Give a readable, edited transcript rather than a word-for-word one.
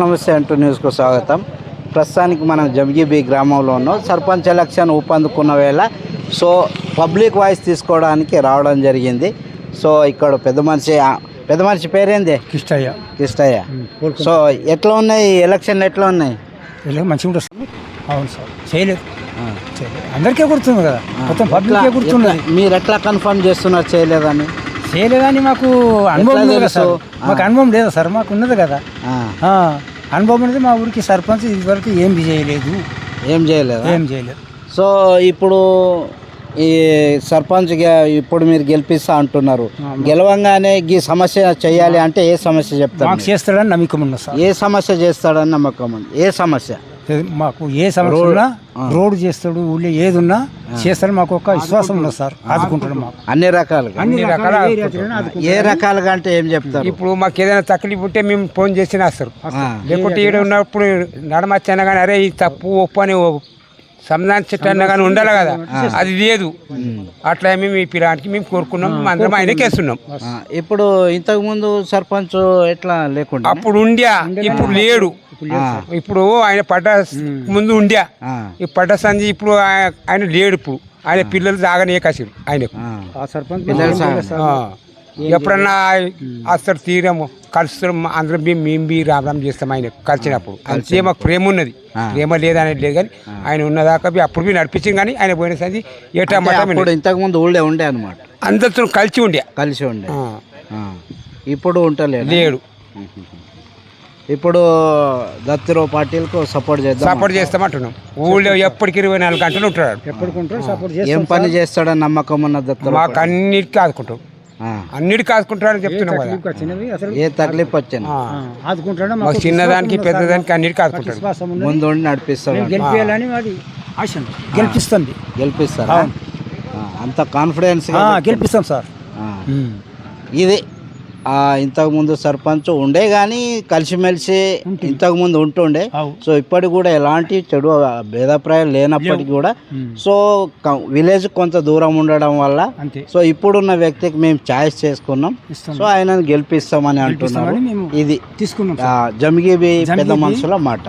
నమస్తే అంటూ న్యూస్కు స్వాగతం. ప్రస్తుతానికి మనం జంగిబి గ్రామంలో ఉన్నాం. సర్పంచ్ ఎలక్షన్ ఊపందుకున్న వేళ సో పబ్లిక్ వాయిస్ తీసుకోవడానికి రావడం జరిగింది. సో ఇక్కడ పెద్ద మనిషి పేరేంది? కిష్టయ్య. సో ఎట్లా ఉన్నాయి ఎలక్షన్లు, ఎట్లా ఉన్నాయి? మంచిగా ఉంటుంది. అవును సార్, చేయలేదు అందరికీ గుర్తుంది కదా, మొత్తం పబ్లికే గుర్తున్నది. మీరు ఎట్లా కన్ఫర్మ్ చేస్తున్నారు చేయలేదని? మాకు అనుభవం లేదు కదా సార్, మాకు అనుభవం లేదా సార్, మాకు ఉన్నది కదా అనుభవం అనేది. మా ఊరికి సర్పంచ్ ఇదివరకు ఏం చేయలేదు. సో ఇప్పుడు ఈ సర్పంచ్ ఇప్పుడు మీరు గెలిపిస్తా అంటున్నారు. గెలవంగానే ఈ సమస్య చేయాలి అంటే ఏ సమస్య చెప్తారు? మాకు చేస్తాడని నమ్మకం ఉన్నది సార్. ఏ సమస్య చేస్తాడని నమ్మకం ఉంది? ఏ సమస్య? మాకు ఏ సమస్య ఉన్నా రోడ్డు చేస్తాడు, ఊళ్ళో ఏది ఉన్నా చేస్తాడు, మాకు ఒక విశ్వాసం ఉన్నది సార్. ఆదుకుంటాడు మాకు అన్ని రకాలుగా. ఏ రకాలుగా అంటే ఏం చెప్తారు? ఇప్పుడు మాకు ఏదైనా తక్లీఫ్ ఉంటే మేము ఫోన్ చేసి వస్తారు. లేకుంటే ఈడ ఉన్నప్పుడు నడమచ్చైనా కానీ అరే ఈ తప్పు ఒప్పు అని సంధానించటన్నా కానీ ఉండాలి కదా, అది లేదు. అట్లా మేము ఈ పిల్లానికి మేము కోరుకున్నాం, అందరం ఆయనకి వేస్తున్నాం. ఇప్పుడు ఇంతకు ముందు సర్పంచ్ ఎట్లా లేకుండా అప్పుడు ఉండ్యా, ఇప్పుడు లేడు. ఇప్పుడు ఆయన పడ్డ ముందు ఉండ్యా, ఈ పడ్డ సంజి ఇప్పుడు ఆయన లేడు. ఇప్పుడు ఆయన పిల్లలు సాగనే కాసారు ఆయనకు. ఎప్పుడన్నా వస్తారు, తీరము కలుస్తాం, అందరం మేము రామరామ్ చేస్తాం. ఆయన కలిసినప్పుడు అంతే మాకు ప్రేమ ఉన్నది. ప్రేమ లేదనేది లేదు కానీ ఆయన ఉన్నదాకా అప్పుడు నడిపించింది. కానీ ఆయన పోయిన సంది ఇంతకు ముందు ఉండే అనమాట, అందరితో కలిసి ఉండే. ఇప్పుడు ఉంటలేడు. లేడు. ఇప్పుడు దత్తిరావు పార్టీలకు సపోర్ట్ చేస్తామంటున్నాం. ఊళ్ళో ఎప్పటికి 24 గంటలు ఉంటాడు. ఏం పని చేస్తాడని నమ్మకం ఉన్న దత్తిరావు? మాకు అన్నిటికీ ఆదుకుంటాం, అన్నిటికీ ఆదుకుంటాడని చెప్తున్నాం కదా. ఏ తక్లీఫ్ వచ్చింది మాకు చిన్నదానికి పెద్దదానికి అన్నిటికీ ఆదుకుంటాడు. ముందు నడిపిస్తాడు. గెలిపిస్తారా? అంత కాన్ఫిడెన్స్ గెలిపిస్తాం సార్. ఇది ఇంతకుముందు సర్పంచ్ ఉండే కానీ కలిసిమెలిసి ఇంతకుముందు ఉంటుండే. సో ఇప్పటికి కూడా ఎలాంటి చెడు భేదాభిప్రాయాలు లేనప్పటికీ కూడా సో విలేజ్ కొంత దూరం ఉండడం వల్ల సో ఇప్పుడున్న వ్యక్తికి మేము ఛాయిస్ చేసుకున్నాం. సో ఆయనను గెలిపిస్తామని అంటున్నారు. ఇది తీసుకున్నాం జంగిబి పెద్ద మనుషుల మాట.